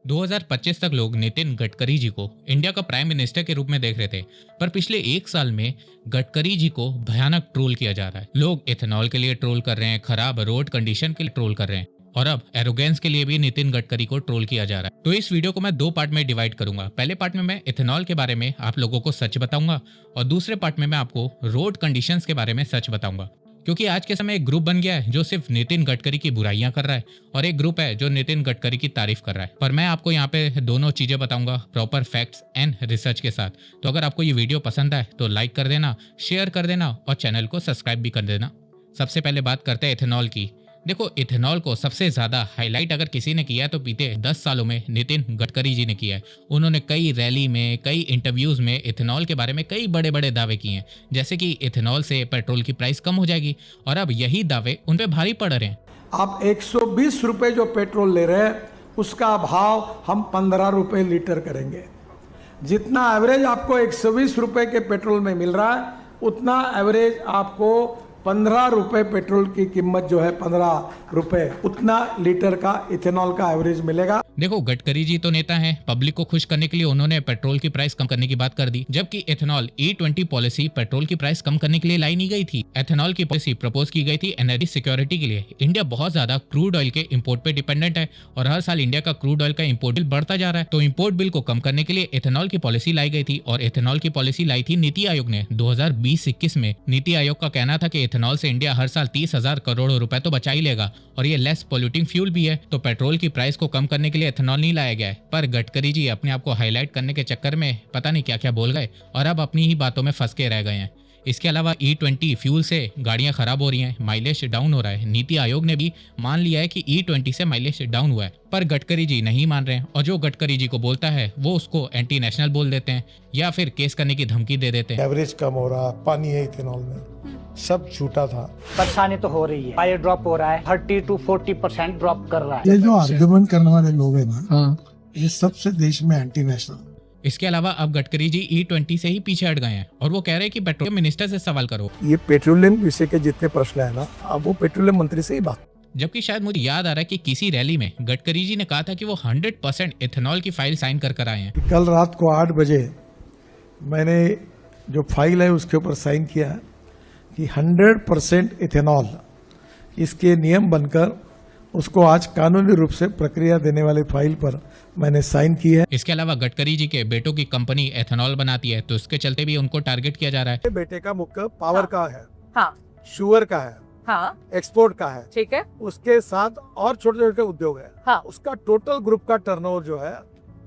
2025 तक लोग नितिन गडकरी जी को इंडिया का प्राइम मिनिस्टर के रूप में देख रहे थे, पर पिछले एक साल में गडकरी जी को भयानक ट्रोल किया जा रहा है। लोग इथेनॉल के लिए ट्रोल कर रहे हैं, खराब रोड कंडीशन के लिए ट्रोल कर रहे हैं और अब एरोगेंस के लिए भी नितिन गडकरी को ट्रोल किया जा रहा है। तो इस वीडियो को मैं दो पार्ट में डिवाइड करूंगा। पहले पार्ट में मैं इथेनॉल के बारे में आप लोगों को सच बताऊंगा और दूसरे पार्ट में मैं आपको रोड कंडीशंस के बारे में सच बताऊंगा। क्योंकि आज के समय एक ग्रुप बन गया है जो सिर्फ नितिन गडकरी की बुराइयां कर रहा है और एक ग्रुप है जो नितिन गडकरी की तारीफ कर रहा है। पर मैं आपको यहाँ पे दोनों चीजें बताऊंगा प्रॉपर फैक्ट्स एंड रिसर्च के साथ। तो अगर आपको ये वीडियो पसंद आए तो लाइक कर देना, शेयर कर देना और चैनल को सब्सक्राइब भी कर देना। सबसे पहले बात करते हैं इथेनॉल की। देखो, इथेनॉल को सबसे ज्यादा हाईलाइट अगर किसी ने किया है तो बीते 10 सालों में नितिन गडकरी जी ने किया है। उन्होंने कई रैली में, कई इंटरव्यूज में इथेनॉल के बारे में कई बड़े बड़े दावे किए हैं, जैसे कि इथेनॉल से पेट्रोल की प्राइस कम हो जाएगी और अब यही दावे उन पे भारी पड़ रहे हैं। आप 120 रुपए जो पेट्रोल ले रहे हैं उसका भाव हम 15 रुपए लीटर करेंगे। जितना एवरेज आपको 120 रुपए के पेट्रोल में मिल रहा है उतना एवरेज आपको 15 रुपए पेट्रोल की कीमत जो है 15 रुपए उतना लीटर का इथेनॉल का एवरेज मिलेगा। देखो, गडकरी जी तो नेता हैं, पब्लिक को खुश करने के लिए उन्होंने पेट्रोल की प्राइस कम करने की बात कर दी, जबकि इथेनॉल E20 पॉलिसी पेट्रोल की प्राइस कम करने के लिए लाई नहीं गई थी। इथेनॉल की पॉलिसी प्रपोज की गई थी एनर्जी सिक्योरिटी के लिए। इंडिया बहुत ज्यादा क्रूड ऑयल के इंपोर्ट पे डिपेंडेंट है और हर साल इंडिया का क्रूड ऑयल का इंपोर्ट बिल बढ़ता जा रहा है। तो इंपोर्ट बिल को कम करने के लिए इथेनॉल की पॉलिसी लाई गई थी और इथेनॉल की पॉलिसी लाई थी नीति आयोग ने 2020-21 में। नीति आयोग का कहना था कि इथेनॉल से इंडिया हर साल 30,000 करोड़ रुपए तो बचा ही लेगा और ये लेस पोल्यूटिंग फ्यूल भी है। तो पेट्रोल की प्राइस को कम करने के लिए इथेनॉल नहीं लाया गया है। पर गडकरी जी अपने आप को हाईलाइट करने के चक्कर में पता नहीं क्या क्या बोल गए और अब अपनी ही बातों में फंस के रह गए हैं। इसके अलावा E20 फ्यूल से गाड़ियां खराब हो रही हैं, माइलेज डाउन हो रहा है। नीति आयोग ने भी मान लिया है कि E20 से माइलेज डाउन हुआ है, पर गडकरी जी नहीं मान रहे हैं और जो गडकरी जी को बोलता है वो उसको एंटी नेशनल बोल देते हैं या फिर केस करने की धमकी दे देते हैं। एवरेज कम हो रहा, पानी है इथेनॉल में, सब झूठा था। परेशानी तो हो रही है, फायर ड्रॉप हो रहा है, 30 to 40% ड्रॉप कर रहा है। ये जो आर्गुमेंट करने वाले लोग हैं ना, ये सबसे देश में एंटी नेशनल। इसके अलावा अब गडकरी जी E20 से ही पीछे हट गए हैं और वो कह रहे हैं कि पेट्रोलियम मिनिस्टर से सवाल करो। ये पेट्रोलियम विषय के जितने प्रश्न है ना, अब वो पेट्रोलियम मंत्री से ही बात। जबकि शायद मुझे याद आ रहा है कि किसी रैली में गडकरी जी ने कहा था कि वो 100% इथेनॉल की फाइल साइन कर आए हैं। कल रात को 8 बजे मैंने जो फाइल है उसके ऊपर साइन किया कि 100% इथेनॉल इसके नियम बनकर उसको आज कानूनी रूप से प्रक्रिया देने वाली फाइल पर मैंने साइन की है। इसके अलावा गडकरी जी के बेटों की कंपनी एथेनॉल बनाती है, तो इसके चलते भी उनको टारगेट किया जा रहा है। बेटे का मुख्य पावर का है, हाँ, शुगर का है, हाँ, एक्सपोर्ट का है, ठीक है, उसके साथ और छोटे छोटे उद्योग है। हाँ, उसका टोटल ग्रुप का टर्नओवर जो है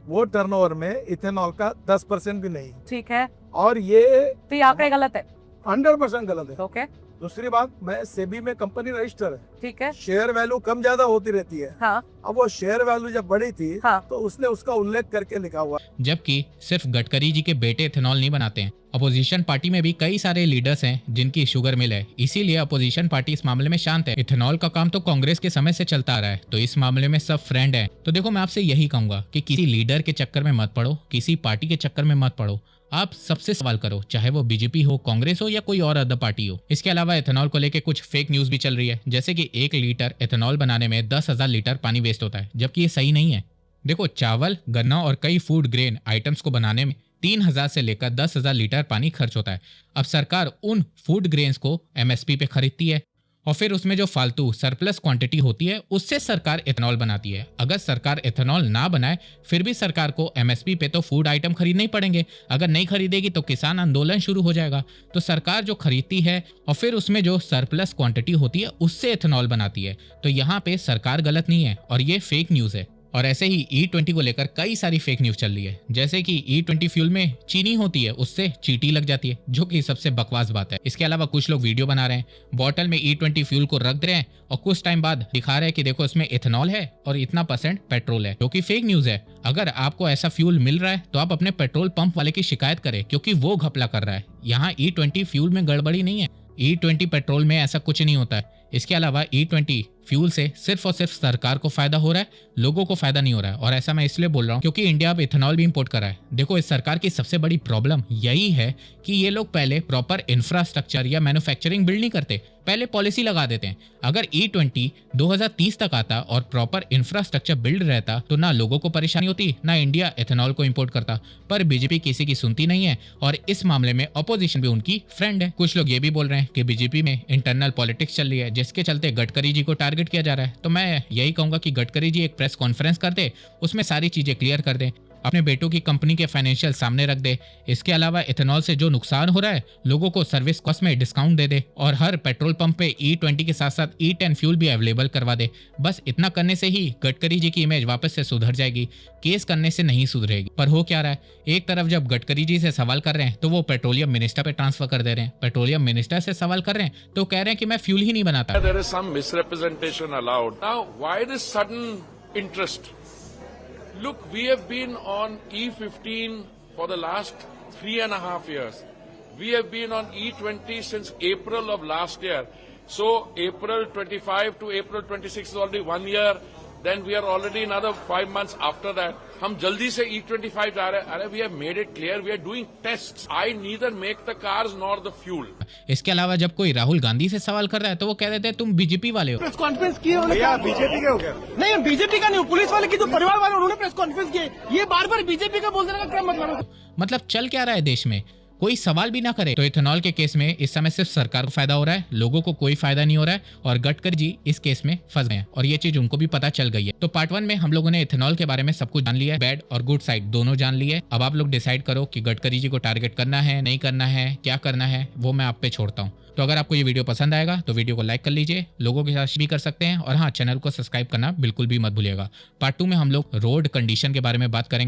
वो टर्नओवर में इथेनॉल का 10% भी नहीं। ठीक है, और ये तो ये आंकड़े गलत है। 100% गलत है। ओके, दूसरी बात, मैं सेबी में कंपनी रजिस्टर है, ठीक है, शेयर वैल्यू कम ज्यादा होती रहती है। हाँ, अब वो शेयर वैल्यू जब बढ़ी थी, हाँ, तो उसने उसका उल्लेख करके लिखा हुआ। जबकि सिर्फ गडकरी जी के बेटे इथेनॉल नहीं बनाते हैं। अपोजिशन पार्टी में भी कई सारे लीडर्स हैं जिनकी शुगर मिल है, इसीलिए अपोजिशन पार्टी इस मामले में शांत है। इथेनॉल का काम तो कांग्रेस के समय से चलता आ रहा है, तो इस मामले में सब फ्रेंड हैं। तो देखो, मैं आपसे यही कहूंगा कि किसी लीडर के चक्कर में मत पड़ो, किसी पार्टी के चक्कर में मत पड़ो। आप सबसे सवाल करो, चाहे वो बीजेपी हो, कांग्रेस हो या कोई और अदर पार्टी हो। इसके अलावा इथेनॉल को लेकर कुछ फेक न्यूज भी चल रही है, जैसे कि 1 लीटर इथेनॉल बनाने में 10,000 लीटर पानी वेस्ट होता है, जबकि ये सही नहीं है। देखो, चावल, गन्ना और कई फूड ग्रेन आइटम्स को बनाने में 3,000 से लेकर 10,000 लीटर पानी खर्च होता है। अब सरकार उन फूड ग्रेन्स को MSP पे खरीदती है और फिर उसमें जो फालतू सरप्लस क्वांटिटी होती है उससे सरकार इथेनॉल बनाती है। अगर सरकार इथेनॉल ना बनाए फिर भी सरकार को MSP पे तो फूड आइटम खरीदने ही पड़ेंगे। अगर नहीं खरीदेगी तो किसान आंदोलन शुरू हो जाएगा। तो सरकार जो खरीदती है और फिर उसमें जो सरप्लस क्वांटिटी होती है उससे इथेनॉल बनाती है। तो यहाँ पे सरकार गलत नहीं है और ये फेक न्यूज है। और ऐसे ही E20 को लेकर कई सारी फेक न्यूज चल रही है, जैसे कि E20 फ्यूल में चीनी होती है, उससे चींटी लग जाती है, जो कि सबसे बकवास बात है। इसके अलावा कुछ लोग वीडियो बना रहे हैं, बॉटल में E20 फ्यूल को रख दे रहे हैं और कुछ टाइम बाद दिखा रहे हैं कि देखो इसमें इथेनॉल है और इतना % पेट्रोल है, जो कि फेक न्यूज है। अगर आपको ऐसा फ्यूल मिल रहा है तो आप अपने पेट्रोल पंप वाले की शिकायत करें, क्योंकि वो घपला कर रहा है। यहाँ E20 फ्यूल में गड़बड़ी नहीं है, E20 पेट्रोल में ऐसा कुछ नहीं होता है। इसके अलावा E20 फ्यूल से सिर्फ और सिर्फ सरकार को फायदा हो रहा है, लोगों को फायदा नहीं हो रहा है। और ऐसा मैं इसलिए बोल रहा हूँ क्योंकि इंडिया अब इथेनॉल भी इंपोर्ट कर रहा है। देखो, इस सरकार की सबसे बड़ी प्रॉब्लम यही है कि ये लोग पहले प्रॉपर इंफ्रास्ट्रक्चर या मैन्युफैक्चरिंग बिल्ड नहीं करते, पहले पॉलिसी लगा देते हैं। अगर E20 2030 तक आता और प्रॉपर इंफ्रास्ट्रक्चर बिल्ड रहता तो ना लोगों को परेशानी होती, ना इंडिया इथेनॉल को इंपोर्ट करता। पर बीजेपी किसी की सुनती नहीं है और इस मामले में अपोजिशन भी उनकी फ्रेंड है। कुछ लोग ये भी बोल रहे हैं कि बीजेपी में इंटरनल पॉलिटिक्स चल रही है जिसके चलते गडकरी जी को टारगेट किया जा रहा है। तो मैं यही कहूंगा कि गडकरी जी एक प्रेस कॉन्फ्रेंस कर दे, उसमें सारी चीजें क्लियर कर दे, अपने बेटों की कंपनी के फाइनेंशियल सामने रख दे। इसके अलावा इथेनॉल से जो नुकसान हो रहा है लोगों को सर्विस कॉस्ट में डिस्काउंट दे दे और हर पेट्रोल पंप पे E20 के साथ साथ E10 फ्यूल भी अवेलेबल करवा दे। बस इतना करने से ही गडकरी जी की इमेज वापस से सुधर जाएगी, केस करने से नहीं सुधरेगी। पर हो क्या रहा है, एक तरफ जब गडकरी जी से सवाल कर रहे हैं तो वो पेट्रोलियम मिनिस्टर पे ट्रांसफर कर दे रहे हैं, पेट्रोलियम मिनिस्टर से सवाल कर रहे हैं तो कह रहे हैं कि मैं फ्यूल ही नहीं बनाता। There is some misrepresentation allowed. Now, why this sudden interest? Look, we have been on E15 for the last 3.5 years. We have been on E20 since April of last year. So April 25 to April 26 is already 1 year. Then we are already another 5 months after that. हम जल्दी से E25 जा रहे हैं। अरे we have made it clear, we are doing tests. I neither make the cars nor the fuel. इसके अलावा जब कोई राहुल गांधी से सवाल कर रहा है तो वो कह देते हैं तुम बीजेपी वाले हो। प्रेस कॉन्फ्रेंस की बीजेपी के हो गया? नहीं, बीजेपी का नहीं, पुलिस वाले की जो परिवार वाले उन्होंने प्रेस कॉन्फ्रेंस की। ये बार बार बीजेपी का बोलने का क्या मतलब है? मतलब चल क्या रहा है देश में, कोई सवाल भी ना करे। तो इथेनॉल के केस में इस समय सिर्फ सरकार को फायदा हो रहा है, लोगों को कोई फायदा नहीं हो रहा है और गडकरी जी इस केस में फंस गए हैं और ये चीज उनको भी पता चल गई है। तो पार्ट 1 में हम लोगों ने इथेनॉल के बारे में सब कुछ जान लिया है, बैड और गुड साइड दोनों जान लिए है। अब आप लोग डिसाइड करो कि गडकरी जी को टारगेट करना है, नहीं करना है, क्या करना है, वो मैं आप पे छोड़ता हूँ। तो अगर आपको ये वीडियो पसंद आएगा तो वीडियो को लाइक कर लीजिए, लोगों के साथ भी कर सकते हैं और हाँ, चैनल को सब्सक्राइब करना बिल्कुल भी मत भूलिएगा। पार्ट 2 में हम लोग रोड कंडीशन के बारे में बात करेंगे।